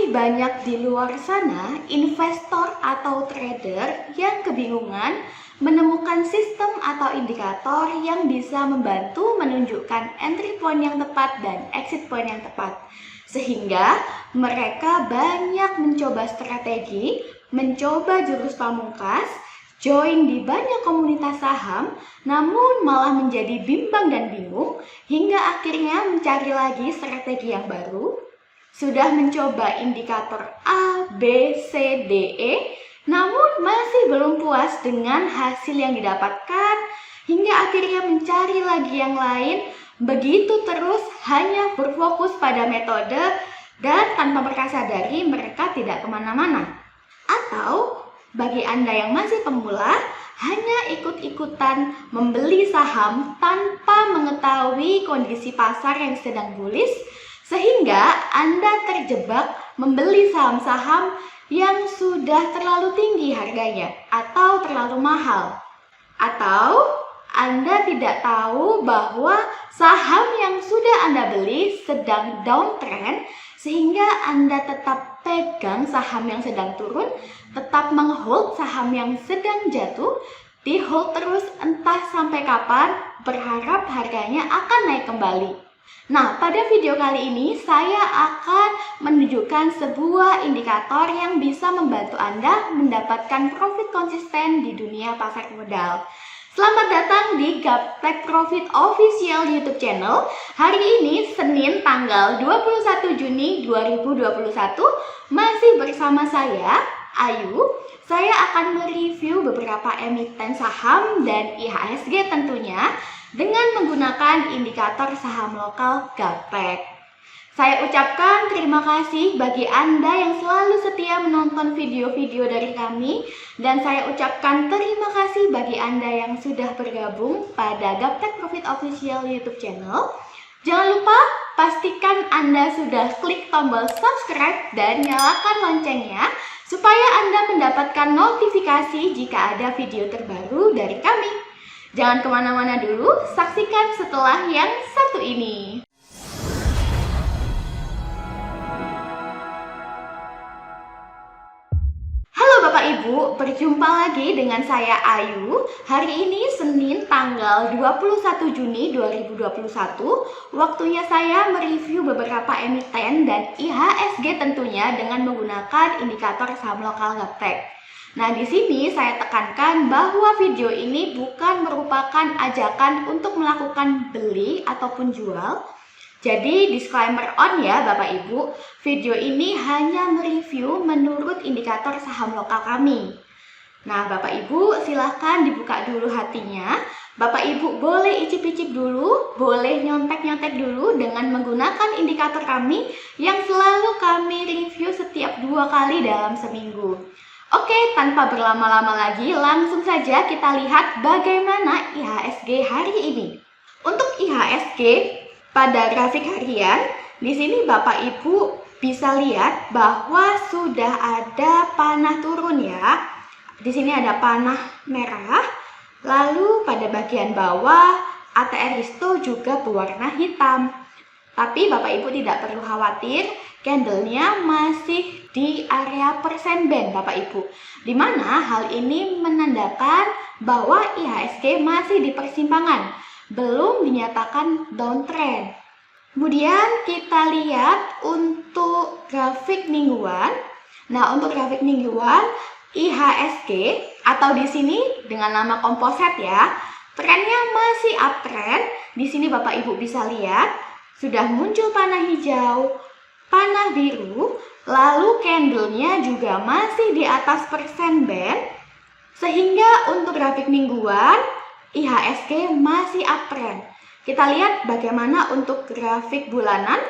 Masih banyak di luar sana investor atau trader yang kebingungan menemukan sistem atau indikator yang bisa membantu menunjukkan entry point yang tepat dan exit point yang tepat. Sehingga mereka banyak mencoba strategi, mencoba jurus pamungkas, join di banyak komunitas saham, namun malah menjadi bimbang dan bingung hingga akhirnya mencari lagi strategi yang baru. Sudah mencoba indikator A, B, C, D, E, namun masih belum puas dengan hasil yang didapatkan hingga akhirnya mencari lagi yang lain. Begitu terus hanya berfokus pada metode dan tanpa mereka sadari mereka tidak kemana-mana. Atau bagi Anda yang masih pemula, hanya ikut-ikutan membeli saham tanpa mengetahui kondisi pasar yang sedang bullish, sehingga Anda terjebak membeli saham-saham yang sudah terlalu tinggi harganya atau terlalu mahal. Atau Anda tidak tahu bahwa saham yang sudah Anda beli sedang downtrend, sehingga Anda tetap pegang saham yang sedang turun, tetap menghold saham yang sedang jatuh, di-hold terus entah sampai kapan, berharap harganya akan naik kembali. Nah, pada video kali ini saya akan menunjukkan sebuah indikator yang bisa membantu Anda mendapatkan profit konsisten di dunia pasar modal. Selamat datang di Gaptek Profit Official YouTube channel. Hari ini Senin tanggal 21 Juni 2021 masih bersama saya, Ayu. Saya akan mereview beberapa emiten saham dan IHSG tentunya dengan menggunakan indikator saham lokal Gaptek. Saya ucapkan terima kasih bagi Anda yang selalu setia menonton video-video dari kami, dan saya ucapkan terima kasih bagi Anda yang sudah bergabung pada Gaptek Profit Official YouTube channel. Jangan lupa pastikan Anda sudah klik tombol subscribe dan nyalakan loncengnya supaya Anda mendapatkan notifikasi jika ada video terbaru dari kami. Jangan kemana-mana dulu, saksikan setelah yang satu ini. Halo Bapak Ibu, berjumpa lagi dengan saya Ayu. Hari ini Senin tanggal 21 Juni 2021. Waktunya saya mereview beberapa emiten dan IHSG tentunya dengan menggunakan indikator saham lokal Gaptek. Nah, di sini saya tekankan bahwa video ini bukan merupakan ajakan untuk melakukan beli ataupun jual. Jadi disclaimer on ya Bapak Ibu, video ini hanya mereview menurut indikator saham lokal kami. Nah Bapak Ibu silahkan dibuka dulu hatinya. Bapak Ibu boleh icip-icip dulu, boleh nyontek-nyontek dulu dengan menggunakan indikator kami yang selalu kami review setiap 2 kali dalam seminggu. Oke, tanpa berlama-lama lagi, langsung saja kita lihat bagaimana IHSG hari ini. Untuk IHSG pada grafik harian, di sini Bapak Ibu bisa lihat bahwa sudah ada panah turun ya. Di sini ada panah merah, lalu pada bagian bawah ATR Histo juga berwarna hitam. Tapi Bapak Ibu tidak perlu khawatir, candlenya masih di area persen band Bapak Ibu, dimana hal ini menandakan bahwa IHSG masih di persimpangan, belum dinyatakan downtrend. Kemudian kita lihat untuk grafik mingguan. Nah, untuk grafik mingguan IHSG atau di sini dengan nama komposit ya, trennya masih uptrend. Di sini Bapak Ibu bisa lihat sudah muncul panah hijau, panah biru, lalu candlenya juga masih di atas persen band, sehingga untuk grafik mingguan IHSG masih uptrend. Kita lihat bagaimana untuk grafik bulanan.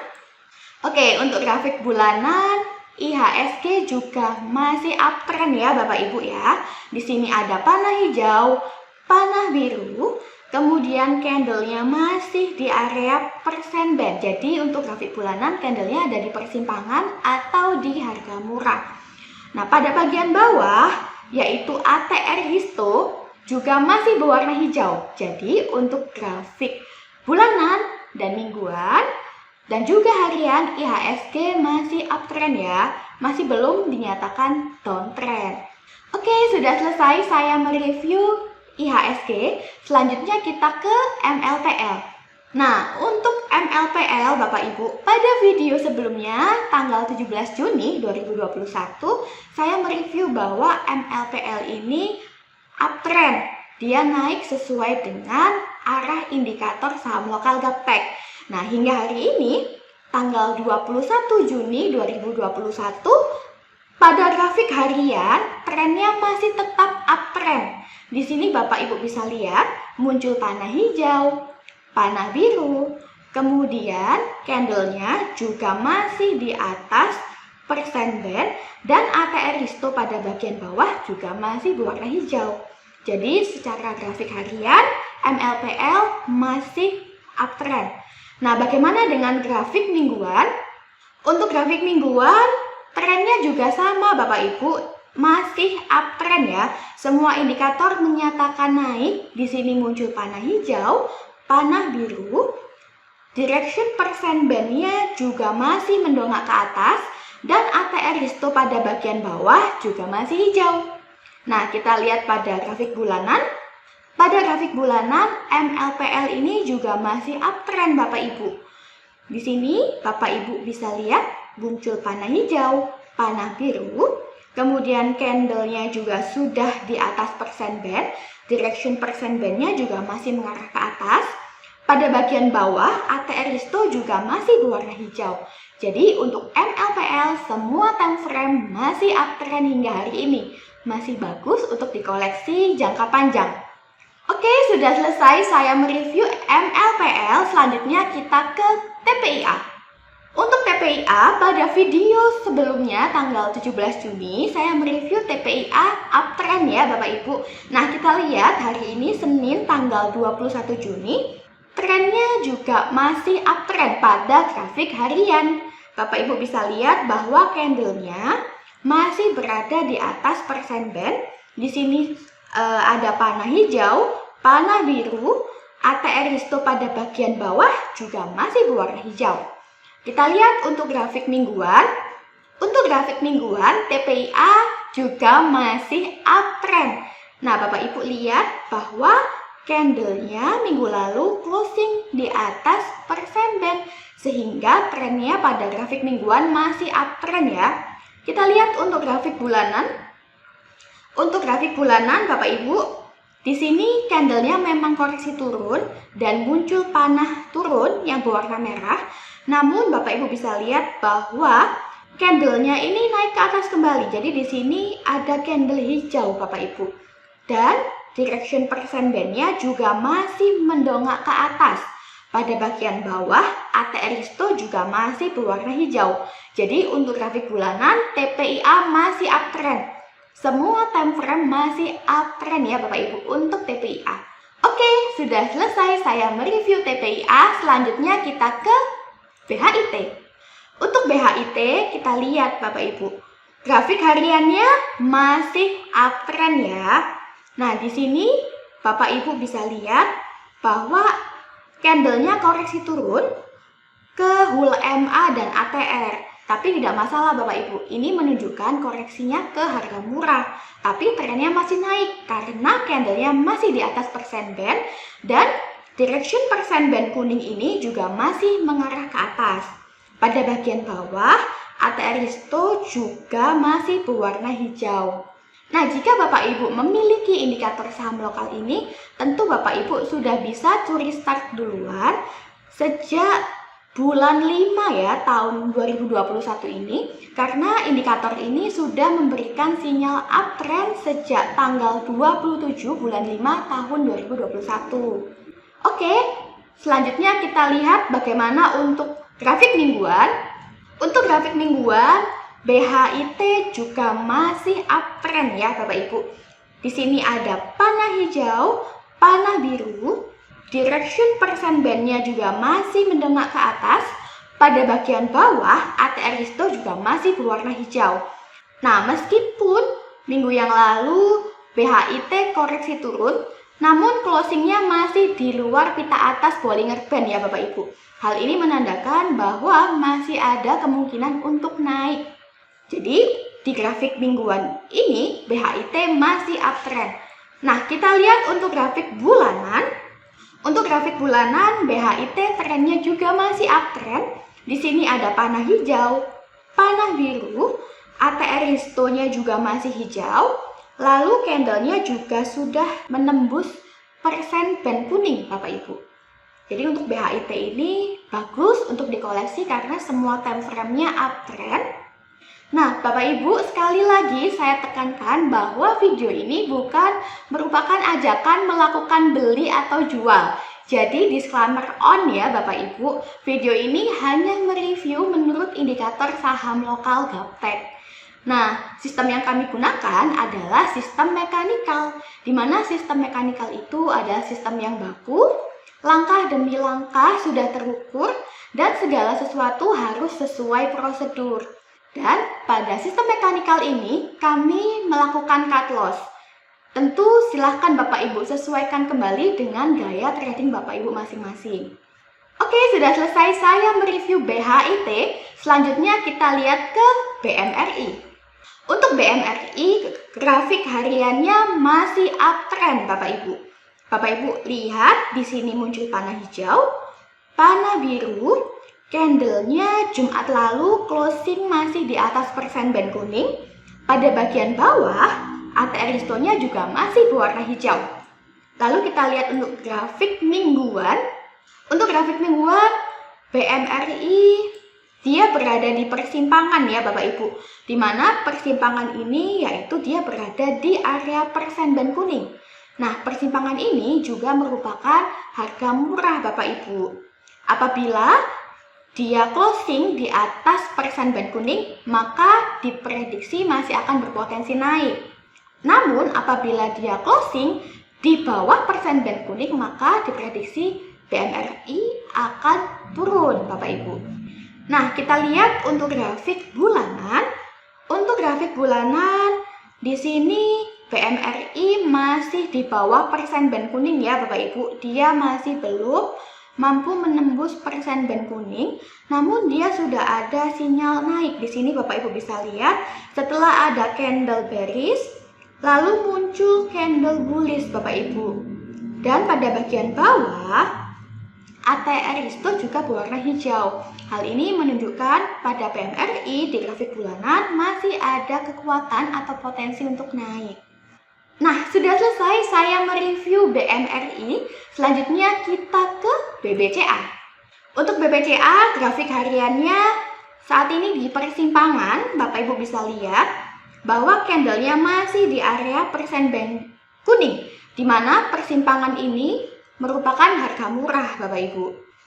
Oke, untuk grafik bulanan IHSG juga masih uptrend ya Bapak Ibu ya. Di sini ada panah hijau, panah biru, kemudian candlenya masih di area persen band. Jadi untuk grafik bulanan candlenya ada di persimpangan atau di harga murah. Nah, pada bagian bawah yaitu ATR Histo juga masih berwarna hijau. Jadi untuk grafik bulanan dan mingguan Dan juga harian IHSG masih uptrend ya, masih belum dinyatakan downtrend. Oke, sudah selesai saya mereview IHSG. Selanjutnya kita ke MLPL. Nah, untuk MLPL Bapak Ibu, pada video sebelumnya tanggal 17 Juni 2021, saya mereview bahwa MLPL ini uptrend. Dia naik sesuai dengan arah indikator saham lokal Gaptek. Nah, hingga hari ini, tanggal 21 Juni 2021, pada grafik harian, trennya masih tetap uptrend. Di sini Bapak Ibu bisa lihat, muncul panah hijau, panah biru, kemudian candlenya juga masih di atas persen band, dan ATR Risto pada bagian bawah juga masih berwarna hijau. Jadi secara grafik harian, MLPL masih uptrend. Nah, bagaimana dengan grafik mingguan? Untuk grafik mingguan, trennya juga sama Bapak Ibu, masih uptrend ya. Semua indikator menyatakan naik. Di sini muncul panah hijau, panah biru. Direction persen bandnya juga masih mendongak ke atas, dan ATR Risto pada bagian bawah juga masih hijau. Nah, kita lihat pada grafik bulanan. Pada grafik bulanan, MLPL ini juga masih uptrend Bapak Ibu. Di sini Bapak Ibu bisa lihat muncul panah hijau, panah biru, kemudian candlenya juga sudah di atas persen band, direction persen bandnya juga masih mengarah ke atas. Pada bagian bawah, ATR Risto juga masih berwarna hijau. Jadi untuk MLPL, semua time frame masih uptrend hingga hari ini. Masih bagus untuk dikoleksi jangka panjang. Oke, sudah selesai saya mereview MLPL. Selanjutnya kita ke TPIA. Untuk TPIA, pada video sebelumnya tanggal 17 Juni saya mereview TPIA uptrend ya Bapak Ibu. Nah, kita lihat hari ini Senin tanggal 21 Juni, trennya juga masih uptrend pada grafik harian. Bapak Ibu bisa lihat bahwa candlenya masih berada di atas persen band. Di sini ada panah hijau, panah biru, ATR Risto pada bagian bawah juga masih berwarna hijau. Kita lihat untuk grafik mingguan. Untuk grafik mingguan, TPIA juga masih uptrend. Nah, Bapak Ibu lihat bahwa candlenya minggu lalu closing di atas persen band, sehingga trennya pada grafik mingguan masih uptrend ya. Kita lihat untuk grafik bulanan. Untuk grafik bulanan, Bapak Ibu, di sini candlenya memang koreksi turun dan muncul panah turun yang berwarna merah. Namun Bapak Ibu bisa lihat bahwa candlenya ini naik ke atas kembali. Jadi di sini ada candle hijau Bapak Ibu. Dan direction persen bandnya juga masih mendongak ke atas. Pada bagian bawah, ATR Risto juga masih berwarna hijau. Jadi untuk grafik bulanan, TPIA masih uptrend. Semua time frame masih uptrend ya Bapak Ibu untuk TPIA. Oke, sudah selesai saya mereview TPIA. Selanjutnya kita ke BHIT. Untuk BHIT kita lihat Bapak Ibu, grafik hariannya masih uptrend ya. Nah, di sini Bapak Ibu bisa lihat bahwa candlenya koreksi turun ke HUL MA dan ATR. Tapi tidak masalah Bapak Ibu, ini menunjukkan koreksinya ke harga murah. Tapi trennya masih naik karena candlenya masih di atas persen band, dan direction persen band kuning ini juga masih mengarah ke atas. Pada bagian bawah, ATR Risto juga masih berwarna hijau. Nah, jika Bapak Ibu memiliki indikator saham lokal ini, tentu Bapak Ibu sudah bisa curi start duluan sejak bulan 5 ya tahun 2021 ini, karena indikator ini sudah memberikan sinyal uptrend sejak tanggal 27 bulan 5 tahun 2021. Oke, selanjutnya kita lihat bagaimana untuk grafik mingguan. Untuk grafik mingguan, BHIT juga masih uptrend ya Bapak Ibu. Di sini ada panah hijau, panah biru. Direction persen bandnya juga masih mendongak ke atas. Pada bagian bawah, ATR Risto juga masih berwarna hijau. Nah, meskipun minggu yang lalu BHIT koreksi turun, Namun closingnya masih di luar pita atas Bollinger Band ya Bapak Ibu. Hal ini menandakan bahwa masih ada kemungkinan untuk naik. Jadi di grafik mingguan ini BHIT masih uptrend. Nah, kita lihat untuk grafik bulanan. Untuk grafik bulanan BHIT trennya juga masih uptrend. Di sini ada panah hijau, panah biru, ATR Risto-nya juga masih hijau. Lalu candlenya juga sudah menembus persen band kuning Bapak Ibu. Jadi untuk BHIT ini bagus untuk dikoleksi karena semua time frame-nya uptrend. Nah Bapak Ibu, sekali lagi saya tekankan bahwa video ini bukan merupakan ajakan melakukan beli atau jual. Jadi disclaimer on ya Bapak Ibu, video ini hanya mereview menurut indikator saham lokal Gaptek. Nah, sistem yang kami gunakan adalah sistem mekanikal, di mana sistem mekanikal itu adalah sistem yang baku, langkah demi langkah sudah terukur, dan segala sesuatu harus sesuai prosedur. Dan pada sistem mekanikal ini, kami melakukan cut loss. Tentu silahkan Bapak Ibu sesuaikan kembali dengan gaya trading Bapak Ibu masing-masing. Oke, sudah selesai saya mereview BHIT, selanjutnya kita lihat ke BMRI. Untuk BMRI, grafik hariannya masih uptrend Bapak Ibu. Bapak Ibu lihat di sini muncul panah hijau, panah biru, candlenya Jumat lalu closing masih di atas persen band kuning. Pada bagian bawah, ATR Risto-nya juga masih berwarna hijau. Lalu kita lihat untuk grafik mingguan. Untuk grafik mingguan, BMRI dia berada di persimpangan ya Bapak Ibu, di mana persimpangan ini yaitu dia berada di area persen band kuning. Nah, persimpangan ini juga merupakan harga murah Bapak Ibu. Apabila dia closing di atas persen band kuning, maka diprediksi masih akan berpotensi naik. Namun, apabila dia closing di bawah persen band kuning, maka diprediksi BMRI akan turun Bapak Ibu. Nah, kita lihat untuk grafik bulanan. Untuk grafik bulanan, di sini BMRI masih di bawah persen band kuning ya Bapak Ibu. Dia masih belum mampu menembus persen band kuning, namun dia sudah ada sinyal naik. Di sini Bapak Ibu bisa lihat setelah ada candle bearish, lalu muncul candle bullish Bapak Ibu. Dan pada bagian bawah, ATR Risto juga berwarna hijau. Hal ini menunjukkan pada BMRI di grafik bulanan masih ada kekuatan atau potensi untuk naik. Nah, sudah selesai saya mereview BMRI. Selanjutnya kita ke BBCA. Untuk BBCA, grafik hariannya saat ini di persimpangan. Bapak Ibu bisa lihat bahwa candlenya masih di area persen band kuning, di mana persimpangan ini merupakan harga murah Bapak Ibu.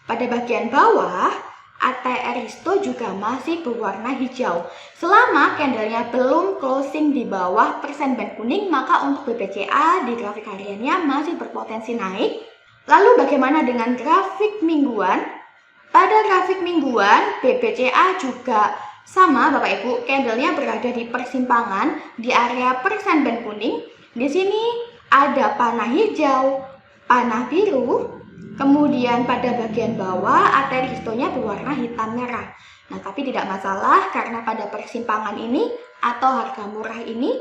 Pada bagian bawah, ATR Risto juga masih berwarna hijau. Selama candlenya belum closing di bawah persen band kuning, maka untuk BBCA di grafik hariannya masih berpotensi naik. Lalu bagaimana dengan grafik mingguan? Pada grafik mingguan, BBCA juga sama Bapak Ibu, candlenya berada di persimpangan di area persen band kuning. Di sini ada panah hijau, panah biru, kemudian pada bagian bawah ATR Risto-nya berwarna hitam merah. Nah, tapi tidak masalah karena pada persimpangan ini atau harga murah ini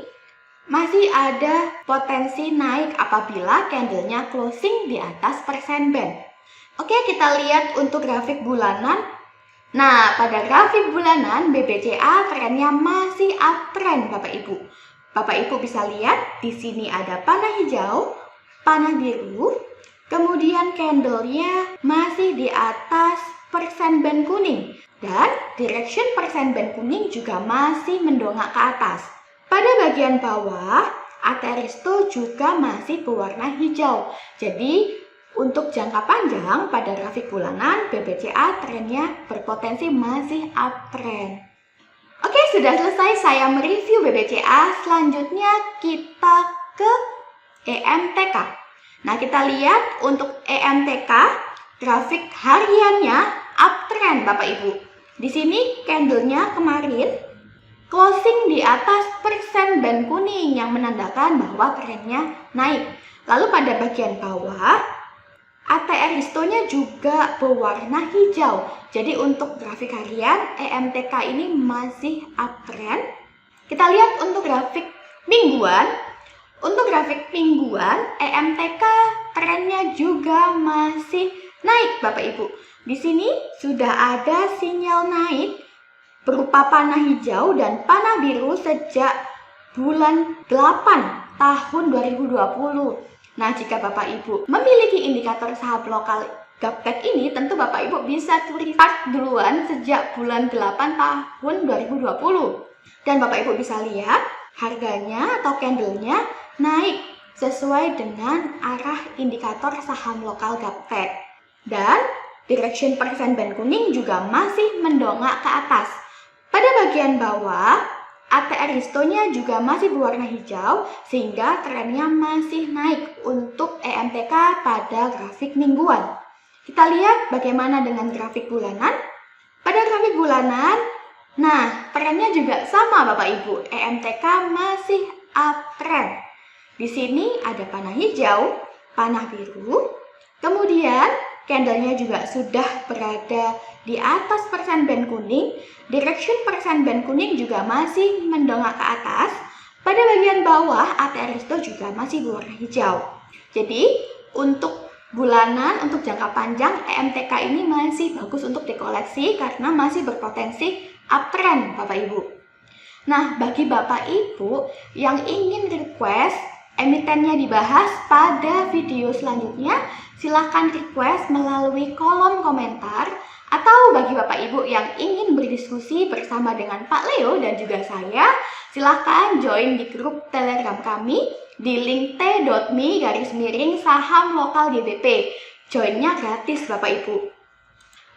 masih ada potensi naik apabila candlenya closing di atas persen band. Oke, kita lihat untuk grafik bulanan. Nah, pada grafik bulanan BBCA trennya masih uptrend Bapak Ibu. Bapak Ibu bisa lihat di sini ada panah hijau, panah biru, kemudian candlenya masih di atas persen band kuning dan direction persen band kuning juga masih mendongak ke atas. Pada bagian bawah, ATR Risto juga masih berwarna hijau. Jadi untuk jangka panjang pada grafik bulanan BBCA trennya berpotensi masih uptrend. Oke, sudah selesai saya mereview BBCA. Selanjutnya kita ke EMTK. Nah, kita lihat untuk EMTK, grafik hariannya uptrend Bapak Ibu. Di sini candlenya kemarin closing di atas persen band kuning yang menandakan bahwa trennya naik. Lalu pada bagian bawah, ATR Risto-nya juga berwarna hijau. Jadi untuk grafik harian, EMTK ini masih uptrend. Kita lihat untuk grafik mingguan. Untuk grafik mingguan, EMTK trennya juga masih naik, Bapak Ibu. Di sini sudah ada sinyal naik berupa panah hijau dan panah biru sejak bulan 8 tahun 2020. Nah, jika Bapak Ibu memiliki indikator saham lokal Gaptek ini, tentu Bapak Ibu bisa start duluan sejak bulan 8 tahun 2020. Dan Bapak Ibu bisa lihat harganya atau candlenya naik sesuai dengan arah indikator saham lokal Gaptek. Dan direction persen band kuning juga masih mendongak ke atas. Pada bagian bawah, ATR Risto-nya juga masih berwarna hijau sehingga trennya masih naik untuk EMTK pada grafik mingguan. Kita lihat bagaimana dengan grafik bulanan. Pada grafik bulanan, nah trennya juga sama Bapak Ibu. EMTK masih uptrend. Di sini ada panah hijau, panah biru, kemudian candlenya juga sudah berada di atas persen band kuning. Direction persen band kuning juga masih mendongak ke atas. Pada bagian bawah, ATR Risto juga masih berwarna hijau. Jadi, untuk bulanan, untuk jangka panjang, EMTK ini masih bagus untuk dikoleksi karena masih berpotensi uptrend, Bapak Ibu. Nah, bagi Bapak Ibu yang ingin request emitennya dibahas pada video selanjutnya, silahkan request melalui kolom komentar. Atau bagi Bapak Ibu yang ingin berdiskusi bersama dengan Pak Leo dan juga saya, silahkan join di grup Telegram kami di link t.me/saham lokal GBP. Joinnya gratis Bapak Ibu.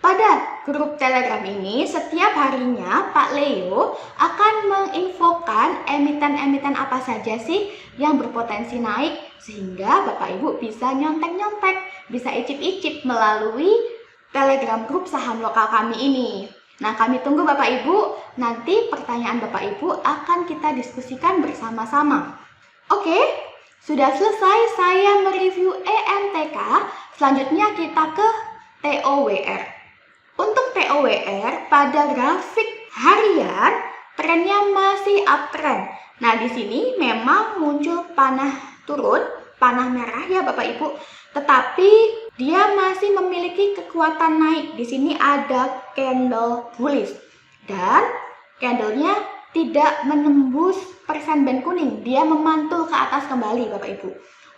Pada grup Telegram ini, setiap harinya Pak Leo akan menginfokan emiten-emiten apa saja sih yang berpotensi naik, sehingga Bapak Ibu bisa nyontek-nyontek, bisa icip-icip melalui Telegram grup saham lokal kami ini. Nah, kami tunggu Bapak Ibu, nanti pertanyaan Bapak Ibu akan kita diskusikan bersama-sama. Oke, sudah selesai saya mereview EMTK, selanjutnya kita ke TOWR. Untuk TOWR pada grafik harian trennya masih uptrend. Nah, di sini memang muncul panah turun, panah merah ya Bapak Ibu, tetapi dia masih memiliki kekuatan naik. Di sini ada candle bullish dan candlenya tidak menembus persen band kuning, dia memantul ke atas kembali Bapak Ibu.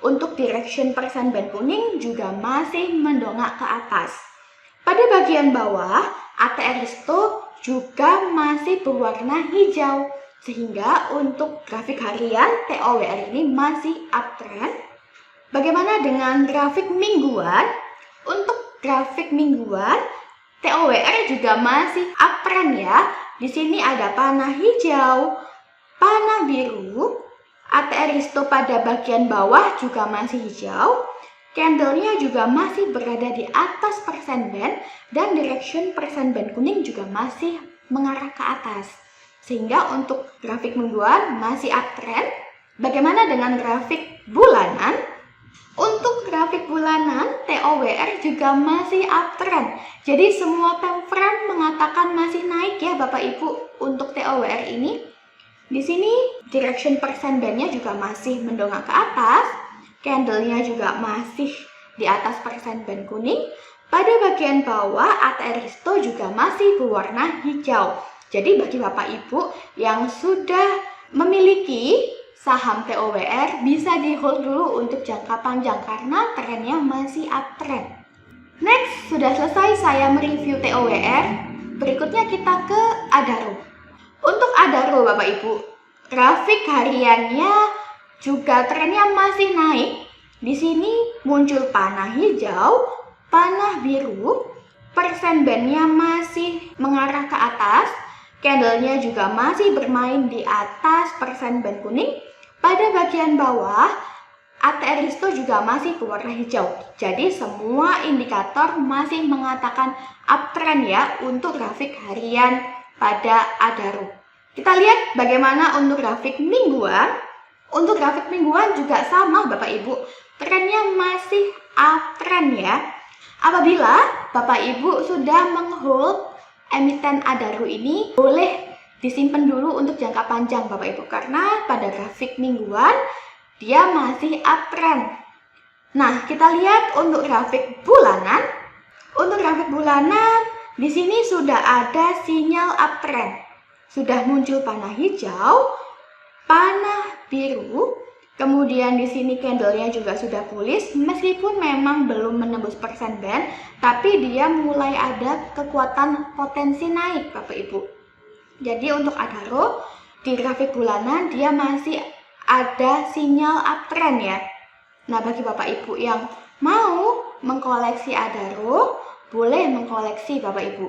Untuk direction persen band kuning juga masih mendongak ke atas. Pada bagian bawah, ATR Risto juga masih berwarna hijau, sehingga untuk grafik harian TOWR ini masih uptrend. Bagaimana dengan grafik mingguan? Untuk grafik mingguan, TOWR juga masih uptrend ya. Di sini ada panah hijau, panah biru, ATR Risto pada bagian bawah juga masih hijau. Candlenya juga masih berada di atas persen band dan direction persen band kuning juga masih mengarah ke atas. Sehingga untuk grafik mingguan masih uptrend. Bagaimana dengan grafik bulanan? Untuk grafik bulanan, TOWR juga masih uptrend. Jadi semua time frame mengatakan masih naik ya Bapak Ibu untuk TOWR ini. Di sini direction persen bandnya juga masih mendongak ke atas. Candlenya juga masih di atas persen band kuning. Pada bagian bawah, ATR Risto juga masih berwarna hijau. Jadi bagi Bapak Ibu yang sudah memiliki saham TOWR bisa di hold dulu untuk jangka panjang karena trennya masih uptrend. Next, sudah selesai saya mereview TOWR. Berikutnya kita ke Adaro. Untuk Adaro Bapak Ibu, grafik hariannya juga trennya masih naik. Di sini muncul panah hijau, panah biru, persen bandnya masih mengarah ke atas, candlenya juga masih bermain di atas persen band kuning. Pada bagian bawah, ATR Risto juga masih berwarna hijau. Jadi semua indikator masih mengatakan uptrend ya untuk grafik harian pada Adaro. Kita lihat bagaimana untuk grafik mingguan. Untuk grafik mingguan juga sama Bapak Ibu, trennya masih uptrend ya. Apabila Bapak Ibu sudah menghold emiten Adaro ini, boleh disimpan dulu untuk jangka panjang Bapak Ibu, karena pada grafik mingguan dia masih uptrend. Nah, kita lihat untuk grafik bulanan. Untuk grafik bulanan di sini sudah ada sinyal uptrend. Sudah muncul panah hijau, panah biru, kemudian di sini candlenya juga sudah bullish, meskipun memang belum menembus persen band, tapi dia mulai ada kekuatan potensi naik Bapak Ibu. Jadi untuk Adaro di grafik bulanan dia masih ada sinyal uptrend ya. Nah, bagi Bapak Ibu yang mau mengkoleksi Adaro, boleh mengkoleksi Bapak Ibu,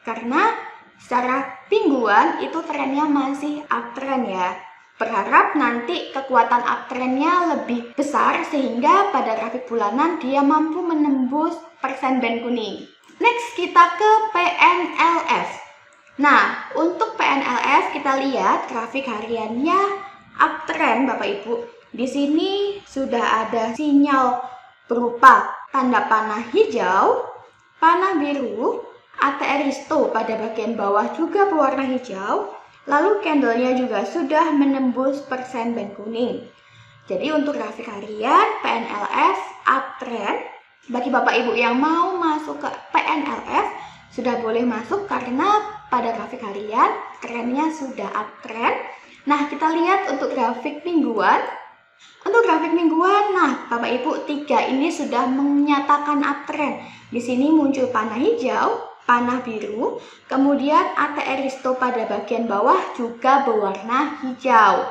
karena secara mingguan itu trennya masih uptrend ya. Berharap nanti kekuatan uptrendnya lebih besar sehingga pada grafik bulanan dia mampu menembus persen band kuning. Next kita ke PNLF. Nah, untuk PNLF kita lihat grafik hariannya uptrend Bapak Ibu. Di sini sudah ada sinyal berupa tanda panah hijau, panah biru, ATR Risto pada bagian bawah juga berwarna hijau. Lalu candlenya juga sudah menembus persen band kuning. Jadi untuk grafik harian PNLF uptrend. Bagi Bapak Ibu yang mau masuk ke PNLF sudah boleh masuk karena pada grafik harian trennya sudah uptrend. Nah, kita lihat untuk grafik mingguan. Untuk grafik mingguan, nah Bapak Ibu 3 ini sudah menyatakan uptrend. Di sini muncul panah hijau, panah biru, kemudian ATR Risto pada bagian bawah juga berwarna hijau.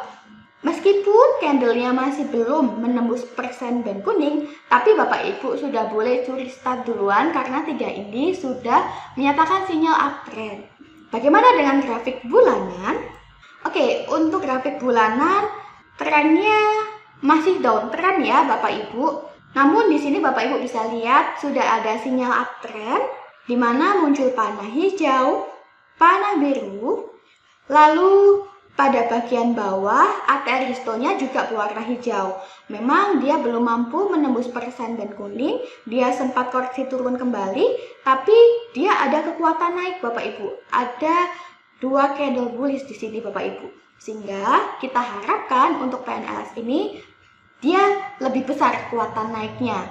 Meskipun candlenya masih belum menembus persen band kuning, tapi Bapak Ibu sudah boleh curi start duluan karena 3 ini sudah menyatakan sinyal uptrend. Bagaimana dengan grafik bulanan? Oke, untuk grafik bulanan trennya masih downtrend ya Bapak Ibu. Namun di sini Bapak Ibu bisa lihat sudah ada sinyal uptrend, di mana muncul panah hijau, panah biru, lalu pada bagian bawah ATR Risto-nya juga berwarna hijau. Memang dia belum mampu menembus persen band kuning, dia sempat koreksi turun kembali, tapi dia ada kekuatan naik Bapak Ibu. Ada 2 candle bullish di sini Bapak Ibu. Sehingga kita harapkan untuk PNLF ini dia lebih besar kekuatan naiknya.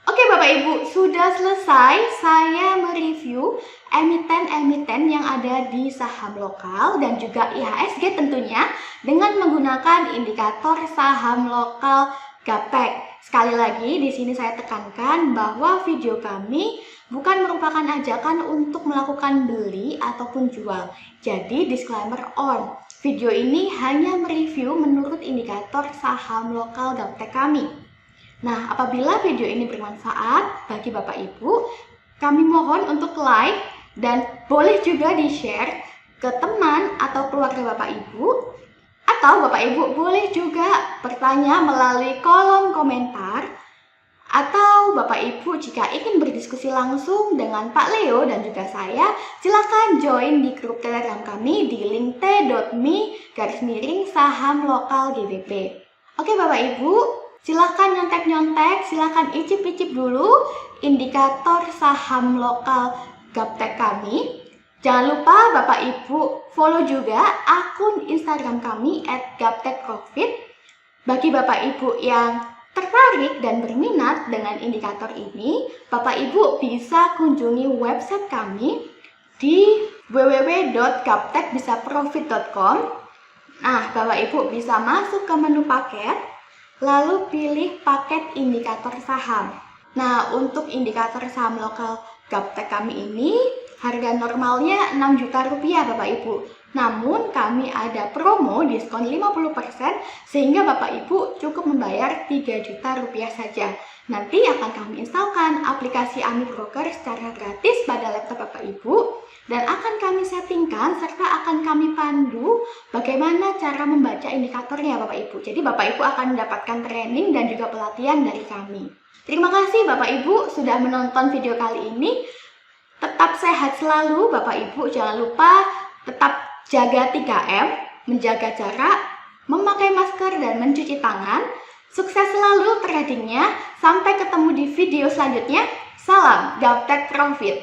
Oke Bapak Ibu, sudah selesai saya mereview emiten-emiten yang ada di saham lokal dan juga IHSG tentunya dengan menggunakan indikator saham lokal Gaptek. Sekali lagi di sini saya tekankan bahwa video kami bukan merupakan ajakan untuk melakukan beli ataupun jual. Jadi disclaimer on. Video ini hanya mereview menurut indikator saham lokal Gaptek kami. Nah, apabila video ini bermanfaat bagi Bapak Ibu, kami mohon untuk like dan boleh juga di-share ke teman atau keluarga Bapak Ibu, atau Bapak Ibu boleh juga bertanya melalui kolom komentar, atau Bapak Ibu jika ingin berdiskusi langsung dengan Pak Leo dan juga saya, silakan join di grup Telegram kami di link t.me/saham lokal GBP. Oke Bapak Ibu, silakan nyontek-nyontek, silakan icip-icip dulu indikator saham lokal Gaptek kami. Jangan lupa Bapak Ibu follow juga akun Instagram kami @gaptekprofit. Bagi Bapak Ibu yang tertarik dan berminat dengan indikator ini, Bapak Ibu bisa kunjungi website kami di www.gaptekbisaprofit.com. Nah, Bapak Ibu bisa masuk ke menu paket, lalu pilih paket indikator saham. Nah, untuk indikator saham lokal Gaptek kami ini harga normalnya 6 juta rupiah Bapak Ibu. Namun kami ada promo diskon 50% sehingga Bapak Ibu cukup membayar 3 juta rupiah saja. Nanti akan kami instalkan aplikasi Ami Broker secara gratis pada laptop Bapak Ibu dan akan kami settingkan serta akan kami pandu bagaimana cara membaca indikatornya Bapak Ibu. Jadi Bapak Ibu akan mendapatkan training dan juga pelatihan dari kami. Terima kasih Bapak Ibu sudah menonton video kali ini. Tetap sehat selalu Bapak Ibu, jangan lupa tetap jaga 3M, menjaga jarak, memakai masker, dan mencuci tangan. Sukses selalu tradingnya. Sampai ketemu di video selanjutnya. Salam Gaptek Profit.